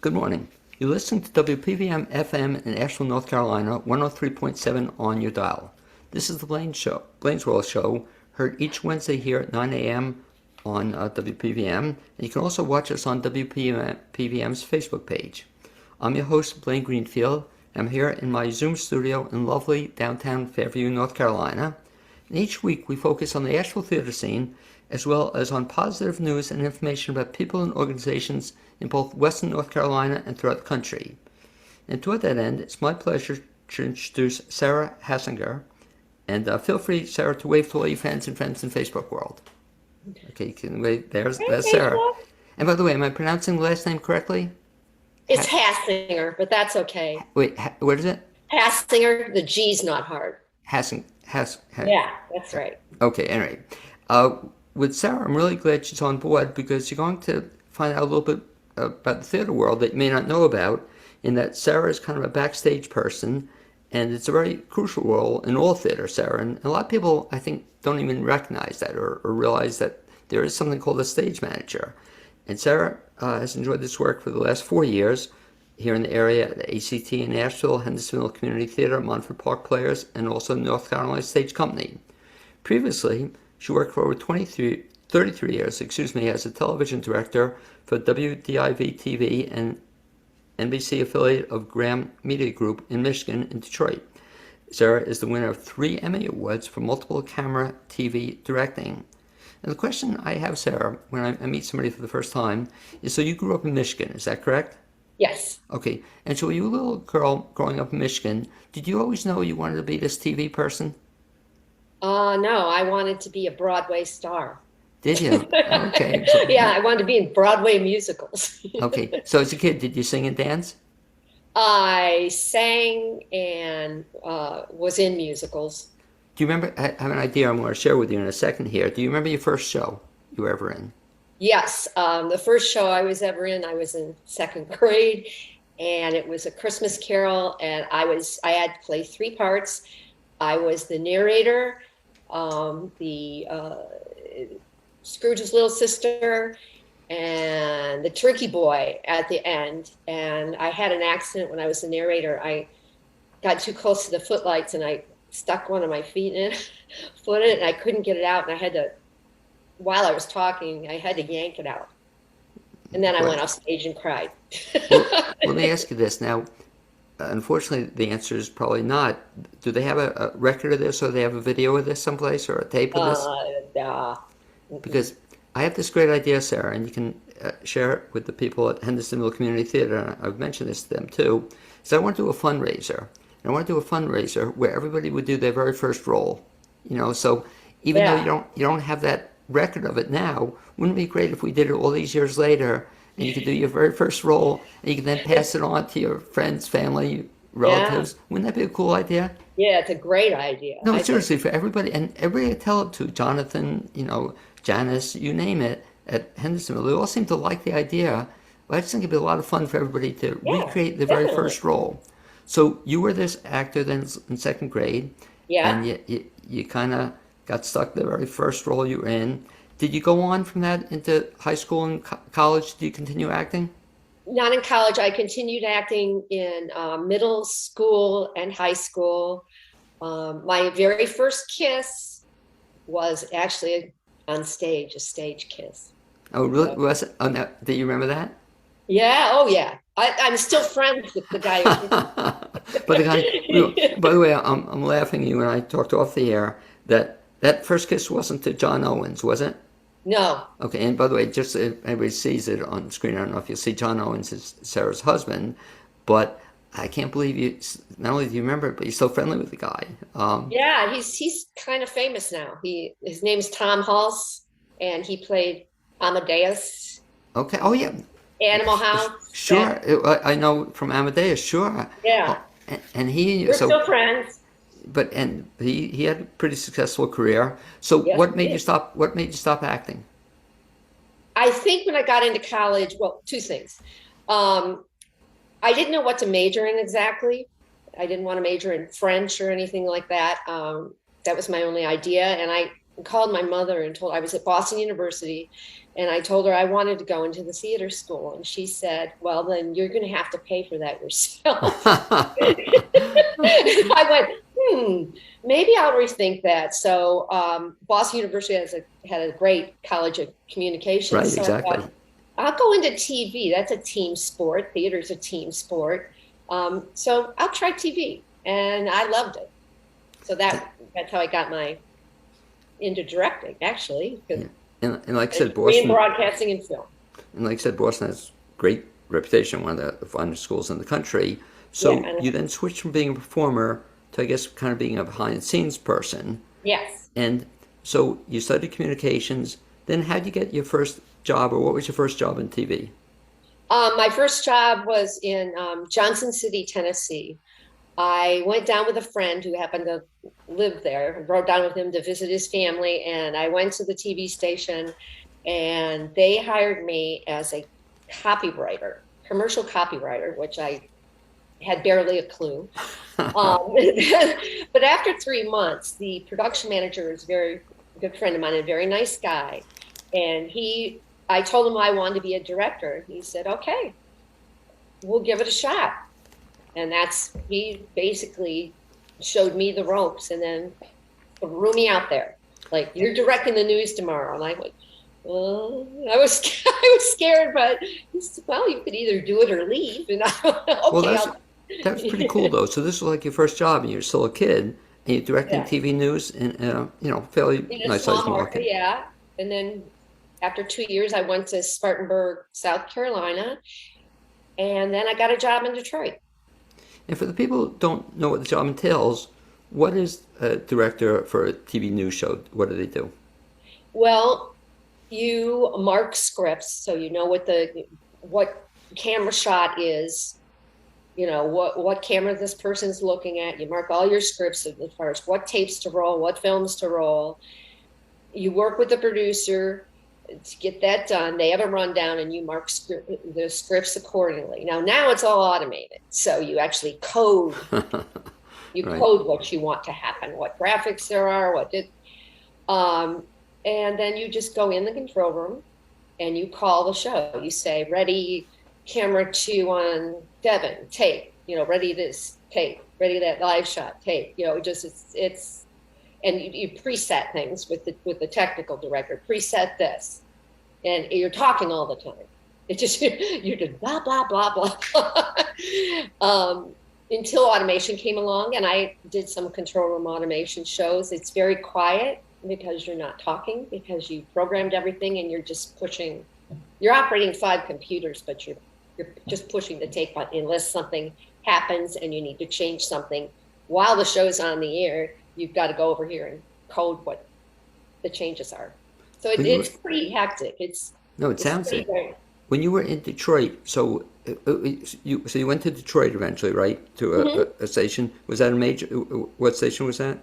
Good morning. You're listening to WPVM FM in Asheville, North Carolina, 103.7 on your dial. This is the Blaine's World Show, heard each Wednesday here at 9 a.m. on WPVM, and you can also watch us on WPVM's Facebook page. I'm your host, Blaine Greenfield. I'm here in my Zoom studio in lovely downtown Fairview, North Carolina. And each week we focus on the Asheville theater scene, as well as on positive news and information about people and organizations in both Western North Carolina and throughout the country. And toward that end, it's my pleasure to introduce Sara Hassinger. And feel free, Sara, to wave to all your fans in Facebook world. Okay, you can wave. There's Sara. And by the way, am I pronouncing the last name correctly? It's Hassinger, but that's okay. Wait, what is it? Hassinger, the G's not hard. Yeah, that's right. Okay, anyway. With Sara, I'm really glad she's on board because you're going to find out a little bit about the theater world that you may not know about, in that Sara is kind of a backstage person, and it's a very crucial role in all theater, Sara. And a lot of people, I think, don't even recognize that or realize that there is something called a stage manager. And Sara has enjoyed this work for the last 4 years here in the area at the ACT in Asheville, Hendersonville Community Theater, Montford Park Players, and also North Carolina Stage Company. Previously, she worked for over 33 years, as a television director for WDIV-TV and NBC affiliate of Graham Media Group in Michigan and Detroit. Sara is the winner of 3 Emmy Awards for multiple camera TV directing. And the question I have, Sara, when I meet somebody for the first time, is so you grew up in Michigan, is that correct? Yes. Okay, and so were you a little girl growing up in Michigan? Did you always know you wanted to be this TV person? No, I wanted to be a Broadway star. Did you? Okay. Yeah, I wanted to be in Broadway musicals. Okay, so as a kid, did you sing and dance? I sang and was in musicals. Do you remember, I have an idea I'm going to share with you in a second here. Do you remember your first show you were ever in? Yes, the first show I was ever in, I was in 2nd grade, and it was A Christmas Carol, and I had to play 3 parts. I was the narrator, the Scrooge's little sister, and the turkey boy at the end. And I had an accident when I was the narrator. I got too close to the footlights and I stuck one of my feet in it, and I couldn't get it out. And I had to, while I was talking, I had to yank it out. And then I went off stage and cried. Well, let me ask you this now. Unfortunately, the answer is probably not. Do they have a record of this, or do they have a video of this someplace, or a tape of this? Because I have this great idea, Sara, and you can share it with the people at Hendersonville Community Theater, and I've mentioned this to them too. So I want to do a fundraiser. And I want to do a fundraiser where everybody would do their very first role. You know, so even though you don't have that record of it now, wouldn't it be great if we did it all these years later? And you could do your very first role, and you can then pass it on to your friends, family, relatives. Yeah. Wouldn't that be a cool idea? Yeah, it's a great idea. No, seriously, for everybody, and everybody I tell it to, Jonathan, Janice, you name it, at Hendersonville, they all seem to like the idea. But I just think it'd be a lot of fun for everybody to recreate the very first role. So you were this actor then in 2nd grade, and you kind of got stuck the very first role you were in. Did you go on from that into high school and college? Did you continue acting? Not in college. I continued acting in middle school and high school. My very first kiss was actually on stage, a stage kiss. Oh, really? Was it? Oh, no. Do you remember that? Yeah. Oh, yeah. I'm still friends with the guy. But the guy, by the way, I'm laughing at you when I talked off the air that first kiss wasn't to John Owens, was it? No. Okay, and by the way, just so everybody sees it on screen, I don't know if you'll see John Owens is Sara's husband, but I can't believe you, not only do you remember it, but you're so friendly with the guy. Yeah, he's kind of famous now. His name's Tom Hulse, and he played Amadeus. Okay, oh yeah. Animal House. Sure, I know from Amadeus, sure. Yeah. And we're still friends. But he had a pretty successful career. So yes, what made you stop? What made you stop acting? I think when I got into college, well, 2 things. I didn't know what to major in exactly. I didn't want to major in French or anything like that. That was my only idea. And I called my mother and told I was at Boston University, And I told her I wanted to go into the theater school. And she said, well, then you're going to have to pay for that yourself. I went, maybe I'll rethink that. So Boston University had a great college of communications. Right, So I exactly. thought, I'll go into TV. That's a team sport. Theater's a team sport. So I'll try TV. And I loved it. So that's how I got into directing, actually. Yeah. And like I said, In Boston, broadcasting and film. and like I said, Boston has great reputation, one of the finest schools in the country. So Yeah. you then switched from being a performer to, I guess, kind of being a behind the scenes person. Yes. And so you studied communications. Then how did you get your first job, or what was your first job in TV? My first job was in Johnson City, Tennessee. I went down with a friend who happened to live there. I rode down with him to visit his family, and I went to the TV station, and they hired me as a copywriter, commercial copywriter, which I had barely a clue. But after 3 months, the production manager is a very good friend of mine, a very nice guy, and I told him I wanted to be a director. He said, "Okay, we'll give it a shot." And he basically showed me the ropes and then threw me out there. Like, you're directing the news tomorrow. And I went, well, I was I was scared, but he said, well, you could either do it or leave. And I went, Well, okay, that's pretty cool though. So this was like your first job, and you're still a kid, and you're directing yeah, TV news in fairly in a nice small sized market, market. yeah. And then after 2 years, I went to Spartanburg, South Carolina, and then I got a job in Detroit. And for the people who don't know what the job entails, what is a director for a TV news show? What do they do? Well, you mark scripts, so you know what camera shot is, what camera this person's looking at. You mark all your scripts as far as what tapes to roll, what films to roll. You work with the producer to get that done. They have a rundown, and you mark the scripts accordingly. Now it's all automated, so you actually code. You Right. code what you want to happen, what graphics there are, and then you just go in the control room and you call the show. You say, ready, camera 2 on Devon, tape, ready this, tape, ready that live shot, tape, it's and you preset things with the technical director, preset this, and you're talking all the time. It just, you're just blah, blah, blah, blah, blah. Until automation came along, and I did some control room automation shows. It's very quiet because you're not talking, because you programmed everything and you're just pushing. You're operating 5 computers, but you're just pushing the tape button unless something happens and you need to change something while the show's on the air. You've got to go over here and code what the changes are. So it's pretty hectic. No, it sounds it. When you were in Detroit, so you went to Detroit eventually, right? To a station. Was that a major? What station was that?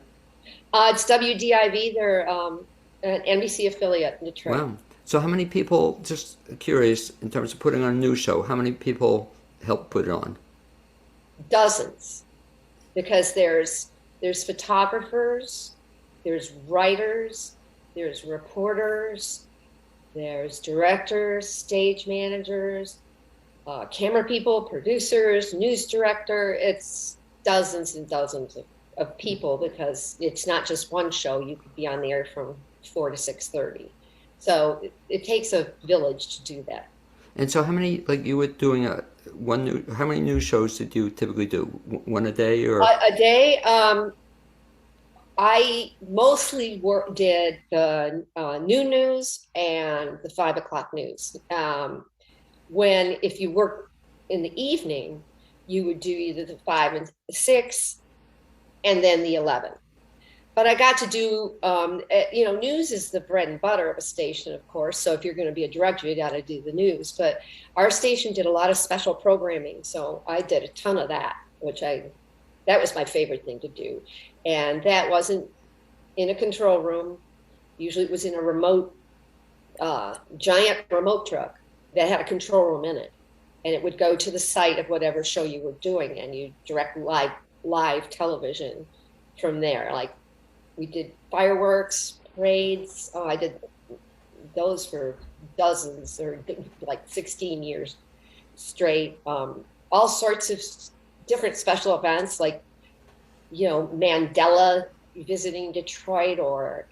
It's WDIV. They're an NBC affiliate in Detroit. Wow. So how many people? Just curious, in terms of putting on a news show, how many people help put it on? Dozens, because there's photographers, there's writers, there's reporters, there's directors, stage managers, camera people, producers, news director. It's dozens and dozens of people, because it's not just one show. You could be on the air from 4 to 6:30. So it takes a village to do that. And so how many, like you were doing how many news shows did you typically do? One a day or? A day. I mostly did the noon news and the 5 o'clock news. If you work in the evening, you would do either the 5 and 6 and then the 11. But I got to do, news is the bread and butter of a station, of course. So if you're going to be a director, you got to do the news. But our station did a lot of special programming. So I did a ton of that, that was my favorite thing to do. And that wasn't in a control room. Usually it was in a remote, giant remote truck that had a control room in it. And it would go to the site of whatever show you were doing, and you direct live television from there. Like, we did fireworks, parades. Oh, I did those for dozens or like 16 years straight. All sorts of different special events, like, Mandela visiting Detroit, or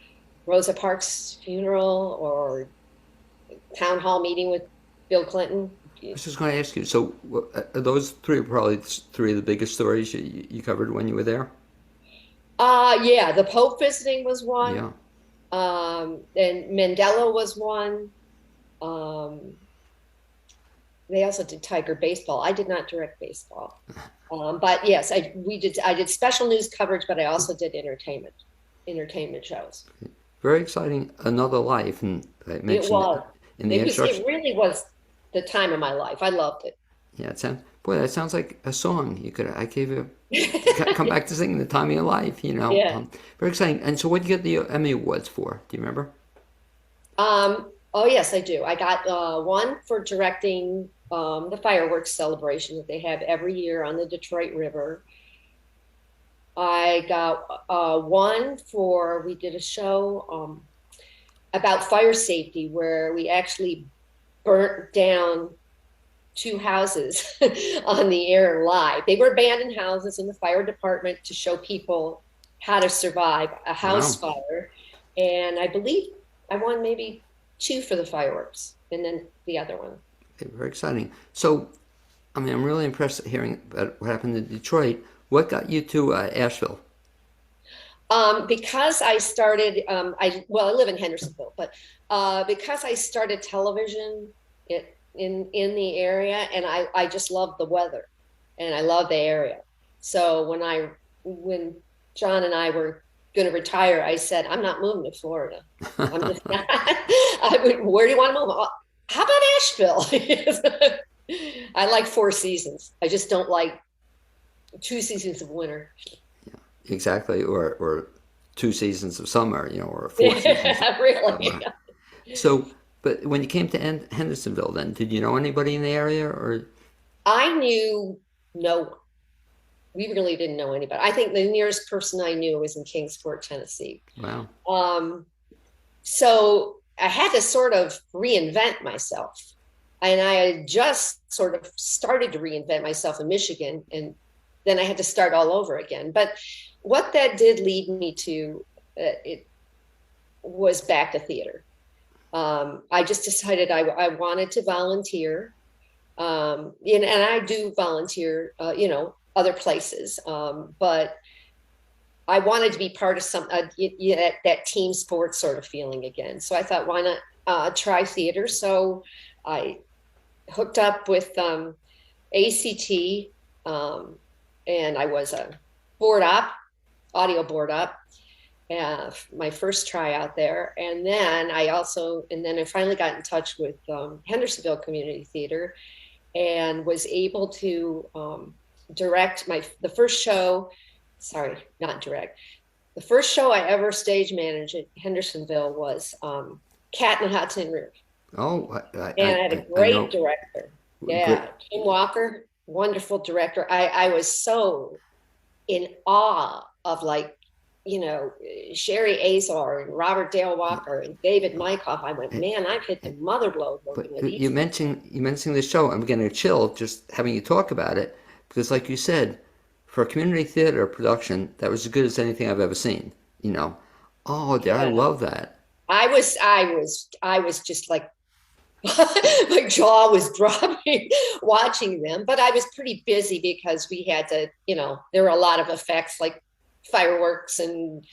Rosa Parks' funeral, or town hall meeting with Bill Clinton. I was just going to ask you. So, those three are probably three of the biggest stories you covered when you were there. Yeah, the Pope visiting was one. Yeah. And Mandela was one. Um, they also did Tiger baseball. I did not direct baseball. But yes, I did special news coverage, but I also did entertainment shows. Very exciting. Another life, and I It mentioned was. in the introduction. It really was the time of my life. I loved Yeah, it sounds. Boy, that sounds like a song. You could. I gave you. Come it. back to singing the time of your life. Yeah. Very exciting. And so, what did you get the Emmy awards for? Do you remember? Oh yes, I do. I got one for directing the fireworks celebration that they have every year on the Detroit River. I got one for, we did a show about fire safety where we actually burnt down two houses on the air live. They were abandoned houses in the fire department to show people how to survive a house Wow. fire. And I believe I won maybe two for the fireworks, and then the other one. Okay, very exciting. So, I mean, I'm really impressed hearing about what happened in Detroit. What got you to Asheville? Because I started, I live in Hendersonville, but because I started television in the area, and I just love the weather, and I love the area. So when John and I were going to retire, I said, I'm not moving to Florida. I'm just not. Where do you want to move? How about Asheville? I like four seasons. I just don't like 2 seasons of winter. Exactly, or 2 seasons of summer, or 4 seasons of Really. summer. So, but when you came to Hendersonville, then did you know anybody in the area, or I knew no one. We really didn't know anybody. I think the nearest person I knew was in Kingsport, Tennessee. wow? Um, so I had to sort of reinvent myself. And I had just sort of started to reinvent myself in Michigan, and then I had to start all over again. But what that did lead me to, it was back to theater. I just decided I wanted to volunteer. And I do volunteer, other places. But I wanted to be part of that team sports sort of feeling again. So I thought, why not try theater? So I hooked up with ACT, and I was a audio board op, my first tryout there. And then I finally got in touch with Hendersonville Community Theater, and was able to direct the first show. Sorry, not direct. The first show I ever stage managed at Hendersonville was Cat in the Hot Tin Roof. Oh, And I had a I great know. director. Great. Yeah, Kim Walker, wonderful director. I was so in awe of, like, Sherry Azar and Robert Dale Walker and David Mykoff. I went, man, I've hit the mother load working with But these. you mentioned the show. I'm getting a chill just having you talk about it because, like you said, for a community theater production, that was as good as anything I've ever seen. Oh, dear, I Yeah. love that. I was just like, my jaw was dropping watching them. But I was pretty busy because we had to, there were a lot of effects like fireworks and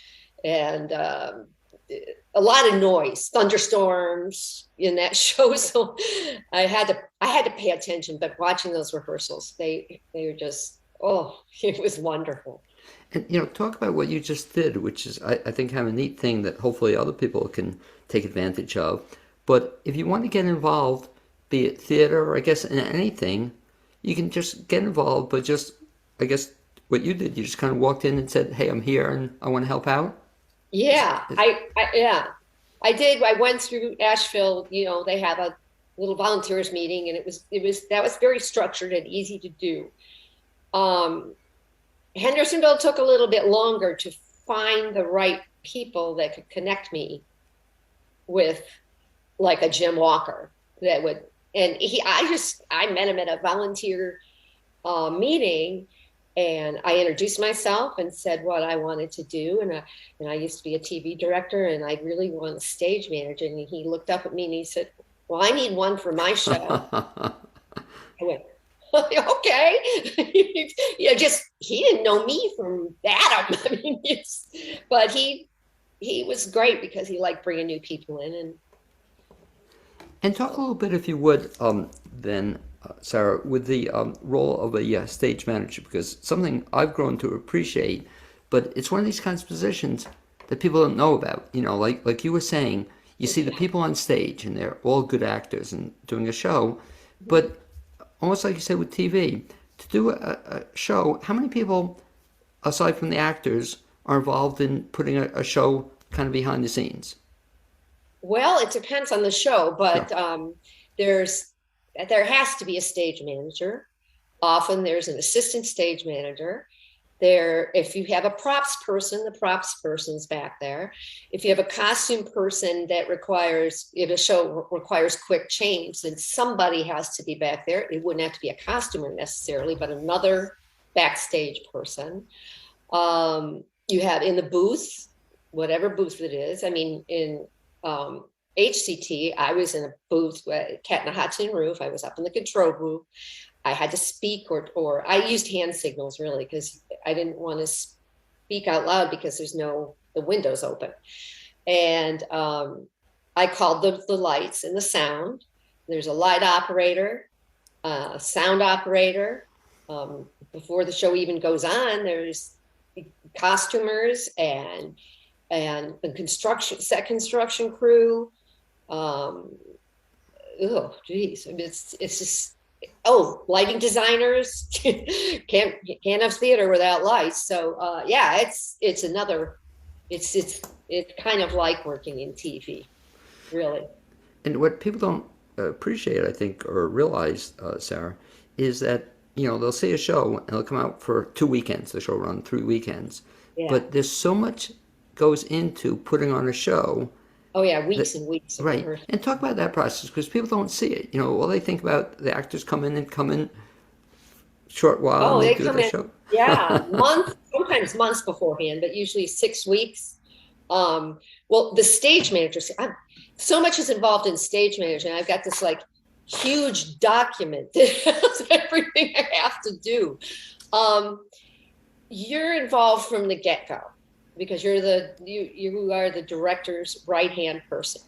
a lot of noise, thunderstorms in that show. So I had to pay attention. But watching those rehearsals, they were just, oh, it was wonderful. And talk about what you just did, which is I think kind of a neat thing that hopefully other people can take advantage of. But if you want to get involved, be it theater or I guess in anything, you can just get involved. But just I guess what you did, you just kind of walked in and said, "Hey, I'm here and I want to help out." Yeah, yeah, I did. I went through Asheville. They have a little volunteers meeting, and that was very structured and easy to do. Um, Hendersonville took a little bit longer to find the right people that could connect me with like a Jim Walker that would, and I met him at a volunteer meeting, and I introduced myself and said what I wanted to do. And I used to be a TV director, and I really want a stage manager. And he looked up at me and he said, well, I need one for my show. I went, okay. Just, he didn't know me from Adam. I mean, but he was great because he liked bringing new people in. And talk a little bit, if you would, then, Sarah, with the role of a stage manager, because something I've grown to appreciate, but it's one of these kinds of positions that people don't know about. You know, like you were saying, you see the people on stage, and they're all good actors and doing a show, but almost like you said with TV, to do a show, how many people, aside from the actors, are involved in putting a show kind of behind the scenes? Well, it depends on the show, but Sure. there has to be a stage manager. Often there's an assistant stage manager. If you have a props person, the props person's back there. If you have a costume person if a show requires quick change, then somebody has to be back there. It wouldn't have to be a costumer necessarily, but another backstage person. You have in the booth, whatever booth it is. I mean, in HCT, I was in a booth, Cat in a Hot Tin Roof. I was up in the control booth. I had to speak, or I used hand signals really, because I didn't want to speak out loud because the window's open. And I called the lights and the sound. There's a light operator, a sound operator. Before the show even goes on, there's costumers and the set construction crew. Oh, geez, it's just. Oh, lighting designers can't have theater without lights. So yeah, it's kind of like working in TV, really. And what people don't appreciate, I think, or realize, Sarah, is that, you know, they'll see a show and it'll come out for 2 weekends. The show will run 3 weekends, Yeah. but there's so much goes into putting on a show. Oh yeah, That, weeks and weeks of right. rehearsal. And talk about that process because people don't see it. You know, all they think about the actors come in short while and Oh, they they do come the in, show. yeah, sometimes months beforehand, but usually 6 weeks. Well, the stage manager, so much is involved in stage management. I've got this like huge document that has everything I have to do. You're involved from the get-go because you are the director's right-hand person.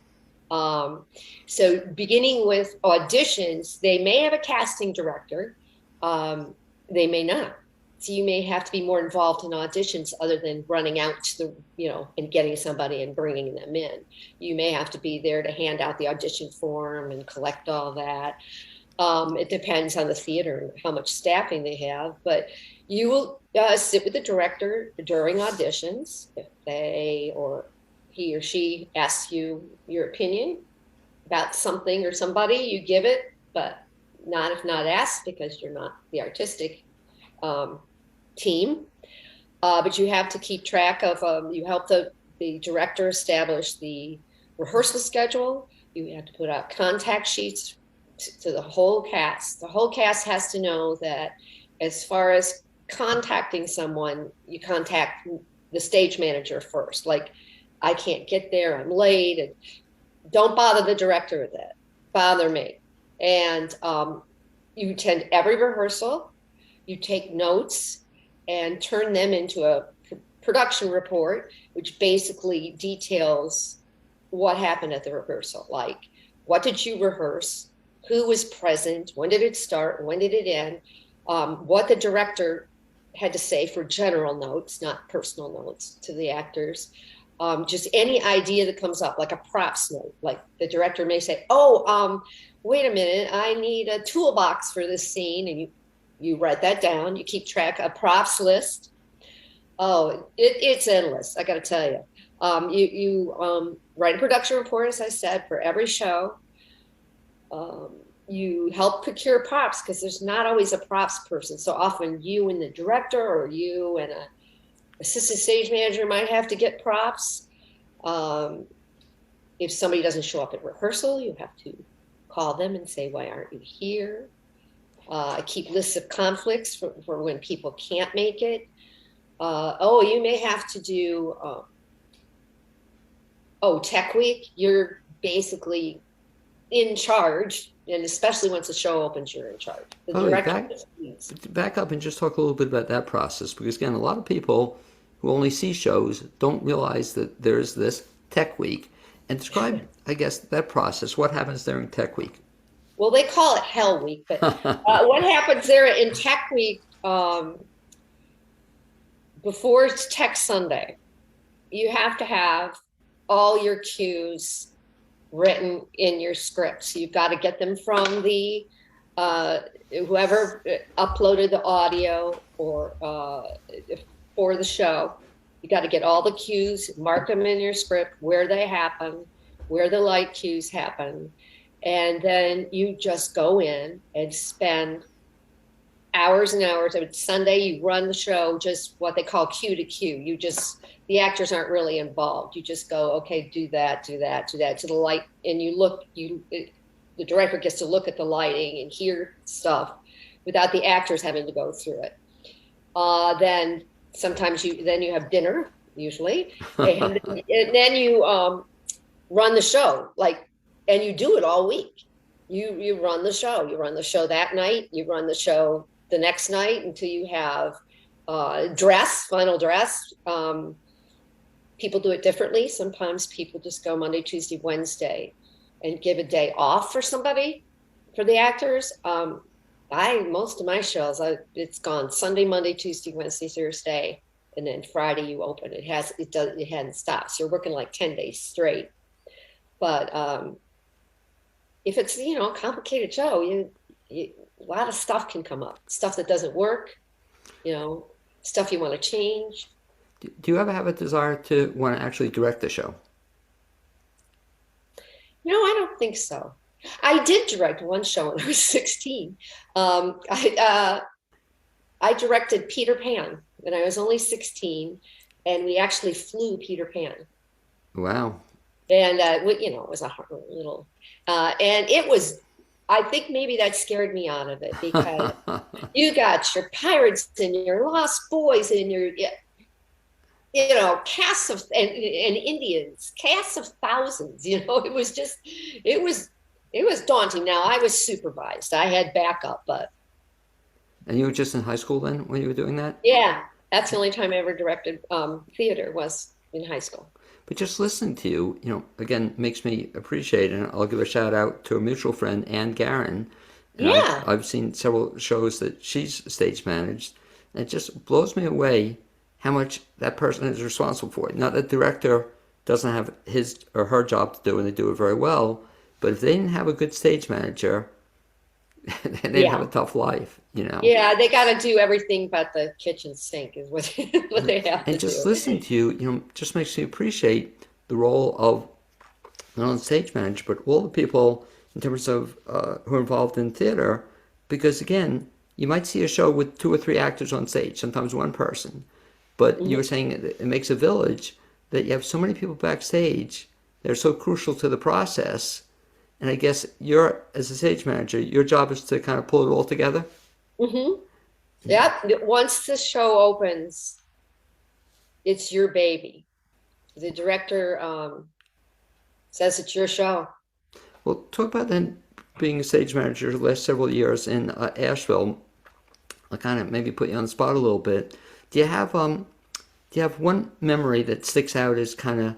So beginning with auditions, they may have a casting director, they may not. So you may have to be more involved in auditions other than running out to and getting somebody and bringing them in. You may have to be there to hand out the audition form and collect all that. It depends on the theater and how much staffing they have, but you will sit with the director during auditions. If they or he or she asks you your opinion about something or somebody, you give it, but not if not asked because you're not the artistic team. But you have to keep track of, you help the director establish the rehearsal schedule. You have to put out contact sheets to the whole cast. The whole cast has to know that as far as contacting someone, you contact the stage manager first. Like, I can't get there, I'm late, and don't bother the director with that. Bother me. And you attend every rehearsal, you take notes and turn them into a production report, which basically details what happened at the rehearsal. Like, what did you rehearse? Who was present? When did it start? When did it end? What the director had to say for general notes, not personal notes to the actors. Just any idea that comes up, like a props note. Like the director may say, wait a minute, I need a toolbox for this scene. And you write that down. You keep track of props list. Oh, it's endless, I got to tell you. You write a production report, as I said, for every show. You help procure props because there's not always a props person. So often you and the director or you and an assistant stage manager might have to get props. If somebody doesn't show up at rehearsal, you have to call them and say, why aren't you here? I keep lists of conflicts for when people can't make it. You may have to do, tech week. You're basically in charge. And especially once the show opens, you're in charge. The Oh, director just leads. back up and just talk a little bit about that process, because again, a lot of people who only see shows don't realize that there's this tech week. And describe, I guess, that process. What happens during tech week? Well, they call it Hell Week, but what happens there in Tech Week before it's Tech Sunday? You have to have all your cues written in your script. So you've got to get them from the whoever uploaded the audio or for the show. You got to get all the cues, mark them in your script, where they happen, where the light cues happen. And then you just go in and spend hours and hours. Sunday, you run the show, just what they call cue to cue. The actors aren't really involved. You just go, okay, do that to the light. And the director gets to look at the lighting and hear stuff without the actors having to go through it. Then sometimes you have dinner, usually. And then you run the show, and you do it all week. You run the show. You run the show that night. You run the show the next night until you have final dress. People do it differently. Sometimes people just go Monday, Tuesday, Wednesday and give a day off for the actors. Most of my shows, it's gone Sunday, Monday, Tuesday, Wednesday, Thursday, and then Friday you open. It hadn't stopped. So you're working like 10 days straight. But if it's, a complicated show, a lot of stuff can come up. Stuff that doesn't work, stuff you want to change. Do you ever have a desire to want to actually direct the show? No, I don't think so. I did direct one show when I was 16. I directed Peter Pan when I was only 16, and we actually flew Peter Pan. Wow. And, it was a little, and it was, I think maybe that scared me out of it, because you got your pirates and your lost boys and your, casts of, and Indians, casts of thousands, it was daunting. Now I was supervised. I had backup, but. And you were just in high school then when you were doing that? Yeah. That's the only time I ever directed theater was in high school. But just listening to you, again, makes me appreciate it. And I'll give a shout out to a mutual friend, Ann Garin. And Yeah. I've seen several shows that she's stage managed. And it just blows me away how much that person is responsible for it. Not that the director doesn't have his or her job to do, and they do it very well. But if they didn't have a good stage manager, they'd have a tough life, Yeah, they got to do everything but the kitchen sink is what they have to do. And just listening to you, just makes me appreciate the role of not only stage manager, but all the people in terms of who are involved in theater. Because again, you might see a show with 2 or 3 actors on stage, sometimes one person. But you were saying it makes a village, that you have so many people backstage. They're so crucial to the process. And I guess as a stage manager, your job is to kind of pull it all together. Mm-hmm. Yep. Once the show opens, it's your baby. The director says it's your show. Well, talk about then being a stage manager the last several years in Asheville. I'll kind of maybe put you on the spot a little bit. Do you have one memory that sticks out as kind of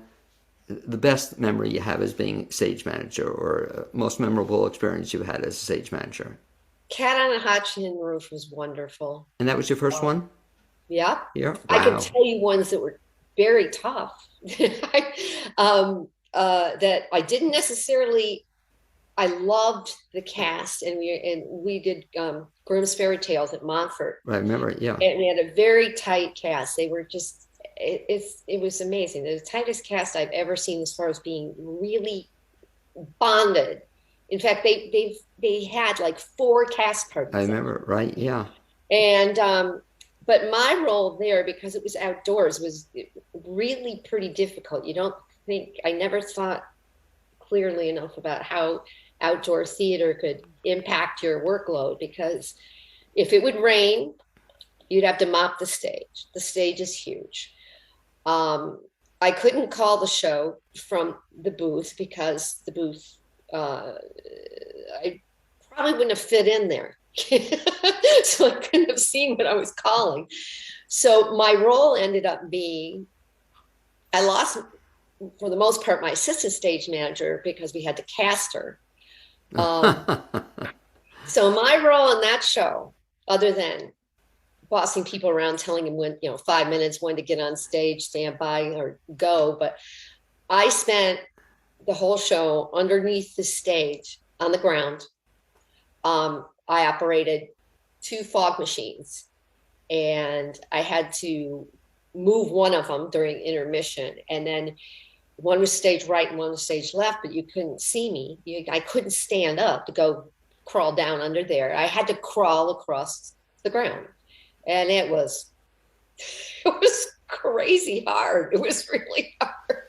the best memory you have as being stage manager, or most memorable experience you've had as a stage manager? Cat on a Hot Tin Roof was wonderful. And that was your first one? Yeah. Yeah. Wow. I can tell you ones that were very tough. That I didn't necessarily. I loved the cast, and we did Grimm's Fairy Tales at Montfort. I remember, yeah. And we had a very tight cast. They were just. It was amazing. The tightest cast I've ever seen as far as being really bonded. In fact, they had like 4 cast parties. I remember, right? Yeah. And but my role there, because it was outdoors, was really pretty difficult. I never thought clearly enough about how outdoor theater could impact your workload, because if it would rain, you'd have to mop the stage. The stage is huge. I couldn't call the show from the booth because the booth, I probably wouldn't have fit in there. So I couldn't have seen what I was calling. So my role ended up being, I lost, for the most part, my assistant stage manager because we had to cast her. So my role in that show, other than bossing people around, telling them when, 5 minutes, when to get on stage, stand by, or go. But I spent the whole show underneath the stage on the ground. I operated 2 fog machines, and I had to move one of them during intermission. And then one was stage right and one was stage left, but you couldn't see me. I couldn't stand up to go crawl down under there. I had to crawl across the ground. And it was crazy hard. It was really hard.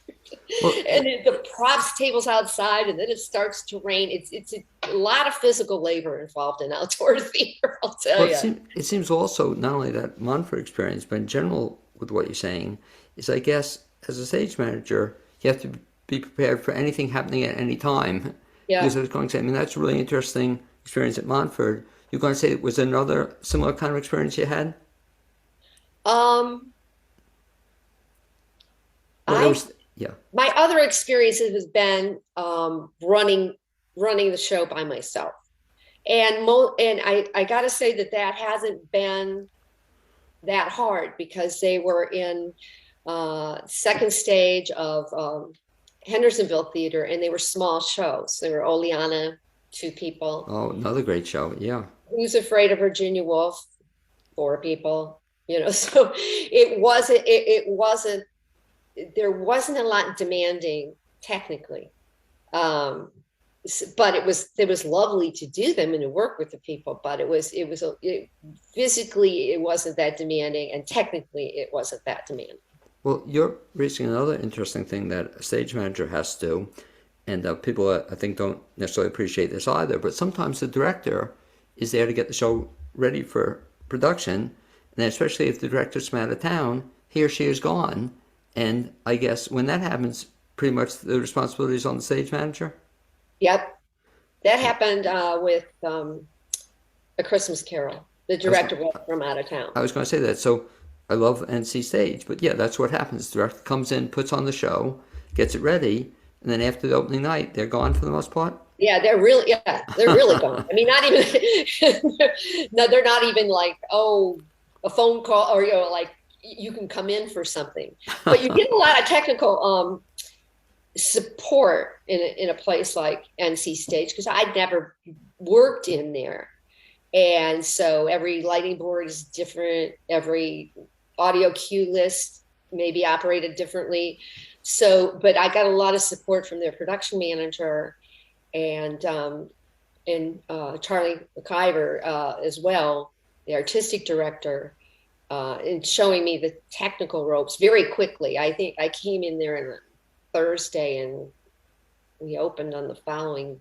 Well, and the props tables outside, and then it starts to rain. It's a lot of physical labor involved in outdoor theater, I'll tell you. It seems also not only that Montfort experience, but in general with what you're saying, is I guess as a stage manager, you have to be prepared for anything happening at any time. Yeah. Because I was going to say, I mean, that's a really interesting experience at Montfort. You're going to say it was another similar kind of experience you had? My other experiences has been running the show by myself, and I got to say that hasn't been that hard, because they were in second stage of Hendersonville Theater, and they were small shows. They were Oleana, 2 people. Oh, another great show, yeah. Who's Afraid of Virginia Woolf, 4 people. So it wasn't. There wasn't a lot demanding technically, but it was lovely to do them and to work with the people. But physically it wasn't that demanding, and technically it wasn't that demanding. Well, you're raising another interesting thing that a stage manager has to do, and people I think don't necessarily appreciate this either. But sometimes the director is there to get the show ready for production, and then especially if the director's from out of town, he or she is gone. And I guess when that happens, pretty much the responsibility is on the stage manager? Yep. That happened with A Christmas Carol. The director was from out of town. I was going to say that. So I love NC Stage, but yeah, that's what happens. The director comes in, puts on the show, gets it ready, and then after the opening night, they're gone for the most part? Yeah, they're really gone. I mean, not even, no, they're not even like, a phone call, or, like, you can come in for something, but you get a lot of technical support in a place like NC Stage, because I'd never worked in there, and so every lighting board is different, every audio cue list may be operated differently. So, but I got a lot of support from their production manager and Charlie McIver as well, the artistic director. And showing me the technical ropes very quickly. I think I came in there on a Thursday, and we opened on the following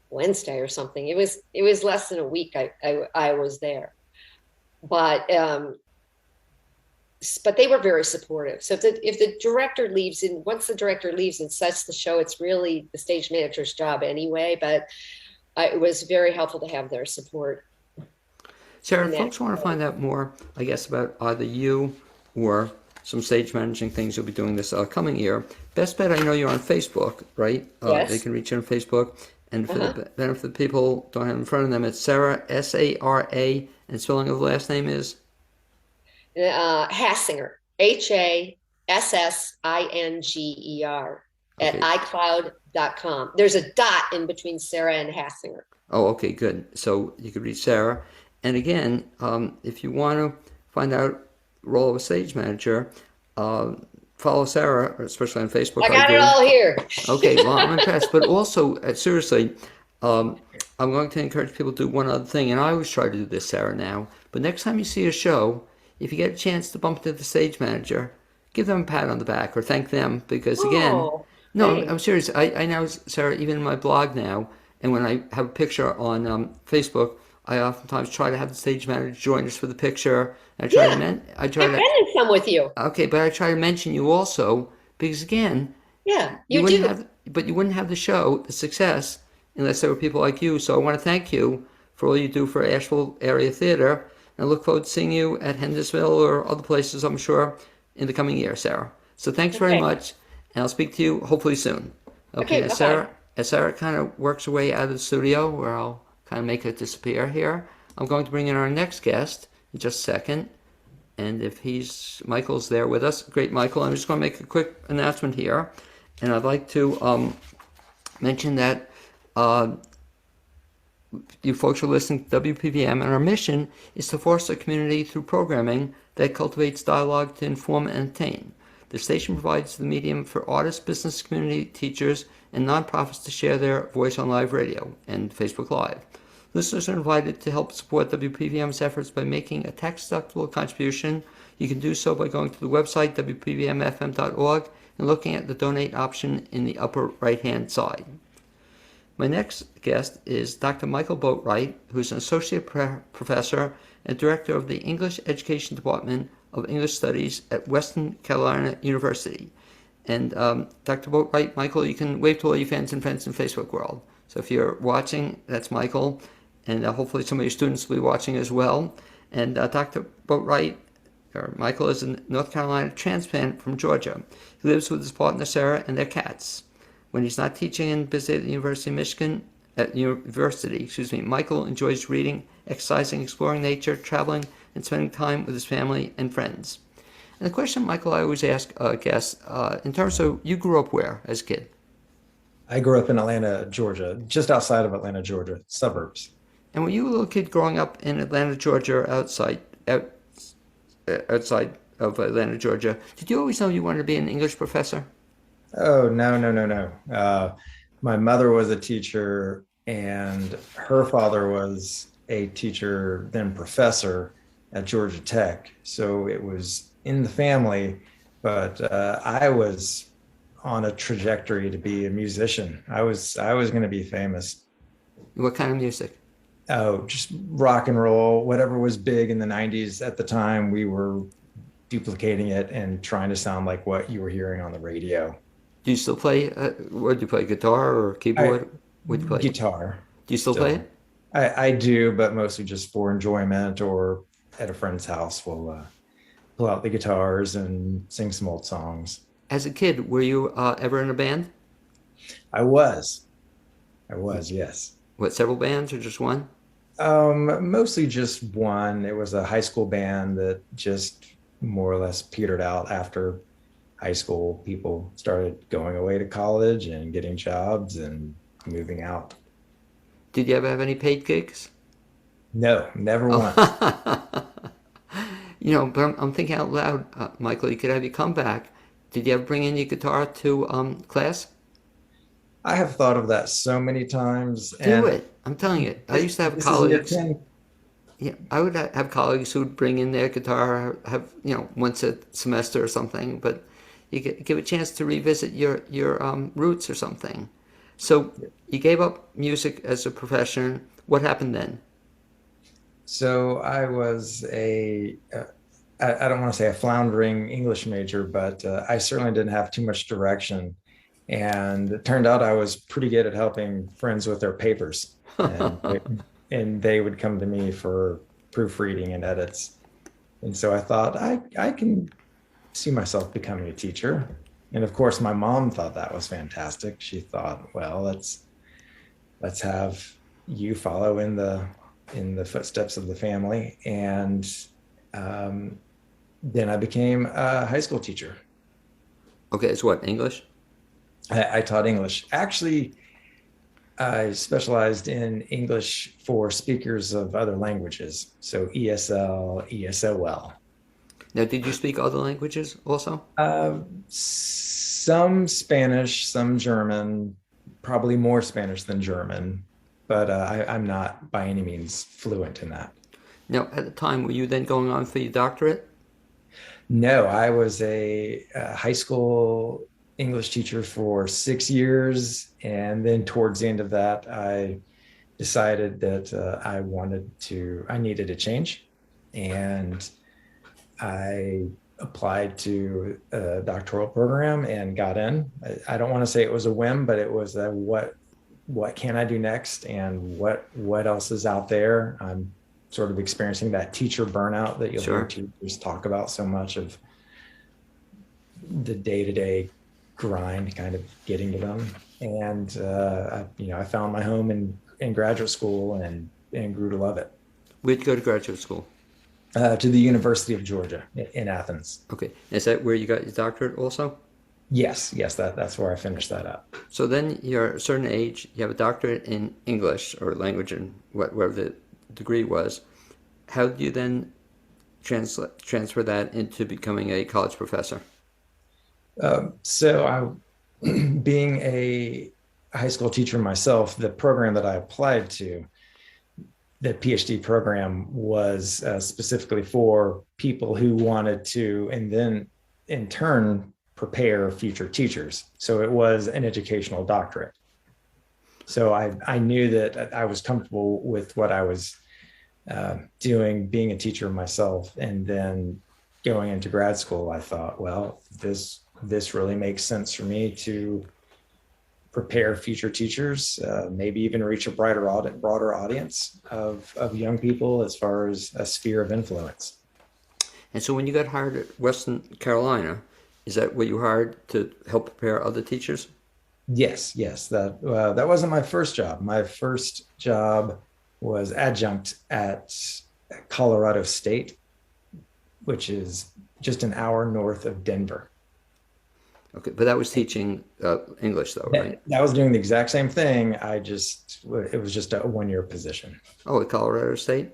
Wednesday or something. It was less than a week I was there, but they were very supportive. So if the director leaves, and once the director leaves and sets the show, it's really the stage manager's job anyway. But it was very helpful to have their support. Sara, if folks want to find out more, I guess, about either you or some stage managing things you'll be doing this coming year, best bet, I know you're on Facebook, right? Yes. They can reach you on Facebook. And for the benefit of the people don't have it in front of them, it's Sara, S-A-R-A, and spelling of the last name is? Hassinger, Hassinger, at iCloud.com. There's a dot in between Sara and Hassinger. Oh, okay, good. So you could reach Sara. And again, if you want to find out the role of a stage manager, follow Sara, especially on Facebook. I got it all here. Okay, well, I'm impressed. But also, seriously, I'm going to encourage people to do one other thing. And I always try to do this, Sara, now. But next time you see a show, if you get a chance to bump into the stage manager, give them a pat on the back or thank them. Because, again, No, I'm Thanks. serious. I now, Sarah, even in my blog now, and when I have a picture on Facebook, I oftentimes try to have the stage manager join us for the picture. Yeah, I try I've to, been in some with you. okay, but I try to mention you also because again, Yeah, you do. you wouldn't have the show, the success, unless there were people like you. So I want to thank you for all you do for Asheville area theater, and I look forward to seeing you at Hendersonville or other places, I'm sure, in the coming year, Sarah. So thanks very Okay. much, and I'll speak to you hopefully soon. Okay, Okay, bye-bye. As Sarah kind of works her way out of the studio, where I'll kind of make it disappear here, I'm going to bring in our next guest in just a second. And if Michael's there with us, great, Michael. I'm just going to make a quick announcement here. And I'd like to mention that uh, you folks are listening to WPVM, and our mission is to foster community through programming that cultivates dialogue to inform and entertain. The station provides the medium for artists, business community, teachers, and nonprofits to share their voice on live radio and Facebook Live. Listeners are invited to help support WPVM's efforts by making a tax-deductible contribution. You can do so by going to the website wpvmfm.org and looking at the donate option in the upper right-hand side. My next guest is Dr. Michael Boatright, who's an associate professor and director of the English Education Department of English Studies at Western Carolina University. And Dr. Boatright, Michael, you can wave to all your fans and friends in Facebook world. So if you're watching, that's Michael, and hopefully some of your students will be watching as well. And Dr. Boatright, or Michael, is a North Carolina transplant from Georgia. He lives with his partner Sarah and their cats. When he's not teaching and busy at the University of Michigan, Michael enjoys reading, exercising, exploring nature, traveling, and spending time with his family and friends. And the question, Michael, I always ask guests, in terms of, you grew up where as a kid? I grew up in Atlanta, Georgia, just outside of Atlanta, Georgia, suburbs. And were you a little kid growing up in Atlanta, Georgia, outside of Atlanta, Georgia, did you always know you wanted to be an English professor? Oh, no, no, no, no. My mother was a teacher, and her father was a teacher, then professor at Georgia Tech. So it was in the family, but I was on a trajectory to be a musician. I was going to be famous. What kind of music? Oh, just rock and roll, whatever was big in the 90s at the time, we were duplicating it and trying to sound like what you were hearing on the radio. Do you still play? What do you play? Guitar or I keyboard? What do you play? Guitar Do you still play still. it? I do, but mostly just for enjoyment or at a friend's house. We'll pull out the guitars and sing some old songs. As a kid, were you ever in a band? I was, I was, yes. What, several bands or just one? Mostly just one. It was a high school band that just more or less petered out after high school. People started going away to college and getting jobs and moving out. Did you ever have any paid gigs? No, never once. Oh. But I'm thinking out loud, Michael, you could have you come back. Did you ever bring in your guitar to class? I have thought of that so many times, Do and it. I'm telling you. I this, used to have this is year colleagues. 10. Yeah, I would have colleagues who'd bring in their guitar, have once a semester or something. But you give a chance to revisit your roots or something. So you gave up music as a profession. What happened then? So I was I don't want to say a floundering English major, but I certainly didn't have too much direction. And it turned out I was pretty good at helping friends with their papers. And they would come to me for proofreading and edits. And so I thought I can see myself becoming a teacher. And of course, my mom thought that was fantastic. She thought, well, let's have you follow in the footsteps of the family. And then I became a high school teacher. Okay, it's what, English? I taught English. Actually, I specialized in English for speakers of other languages. So ESL, ESOL. Now, did you speak other languages also? Some Spanish, some German, probably more Spanish than German, but I'm not by any means fluent in that. Now, at the time, were you then going on for your doctorate? No, I was a high school English teacher for 6 years. And then towards the end of that, I decided that I needed a change. And I applied to a doctoral program and got in. I don't want to say it was a whim, but it was what can I do next, and what else is out there. I'm sort of experiencing that teacher burnout that you'll hear Sure. teachers talk about so much, of the day-to-day grind kind of getting to them. And I found my home in graduate school and grew to love it. Where'd you go to graduate school? To the University of Georgia in Athens. Okay. Is that where you got your doctorate also? Yes, that's where I finished that up. So then you're a certain age, you have a doctorate in English or language and whatever the degree was. How do you then transfer that into becoming a college professor? Being a high school teacher myself, the program that I applied to, the PhD program, was specifically for people who wanted to, and then in turn, prepare future teachers. So it was an educational doctorate. So I knew that I was comfortable with what I was doing, being a teacher myself. And then going into grad school, I thought, well, this really makes sense for me to prepare future teachers, maybe even reach a broader audience of young people as far as a sphere of influence. And so when you got hired at Western Carolina, is that what you hired to help prepare other teachers? Yes. That wasn't my first job. My first job was adjunct at Colorado State, which is just an hour north of Denver. Okay, but that was teaching English though, right? That was doing the exact same thing. It was just a 1 year position. Oh, at Colorado State?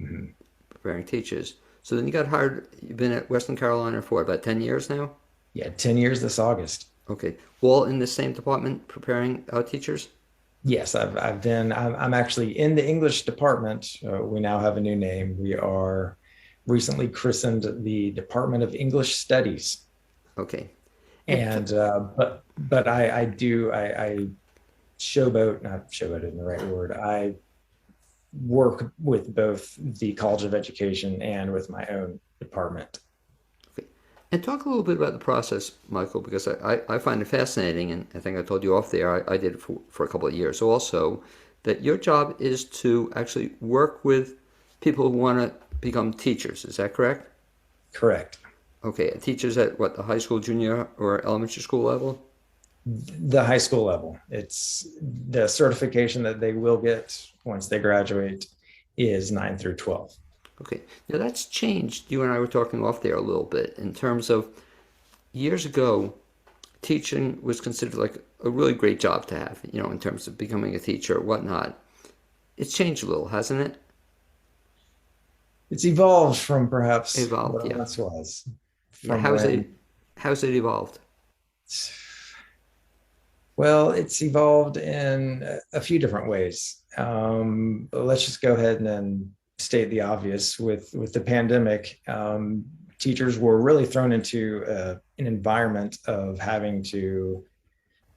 Mm-hmm. Preparing teachers. So then you got hired, you've been at Western Carolina for about 10 years now? Yeah, 10 years this August. Okay. All in the same department preparing teachers? Yes, I'm actually in the English department. We now have a new name. We are recently christened the Department of English Studies. Okay. And but I showboat, not showboat isn't the right word. I work with both the College of Education and with my own department. Okay. And talk a little bit about the process, Michael, because I find it fascinating, and I think I told you off there, I did it for a couple of years also, that your job is to actually work with people who want to become teachers. Is that correct? Correct. Okay. Teachers at what, the high school, junior, or elementary school level? The high school level. It's the certification that they will get once they graduate is 9 through 12. Okay. Now that's changed. You and I were talking off there a little bit in terms of years ago, teaching was considered like a really great job to have, in terms of becoming a teacher or whatnot. It's changed a little, hasn't it? It's evolved from perhaps Evolved, what it yeah. once was. Yeah, From how's it evolved? Well, it's evolved in a few different ways. Let's just go ahead and then state the obvious. With the pandemic, teachers were really thrown into an environment of having to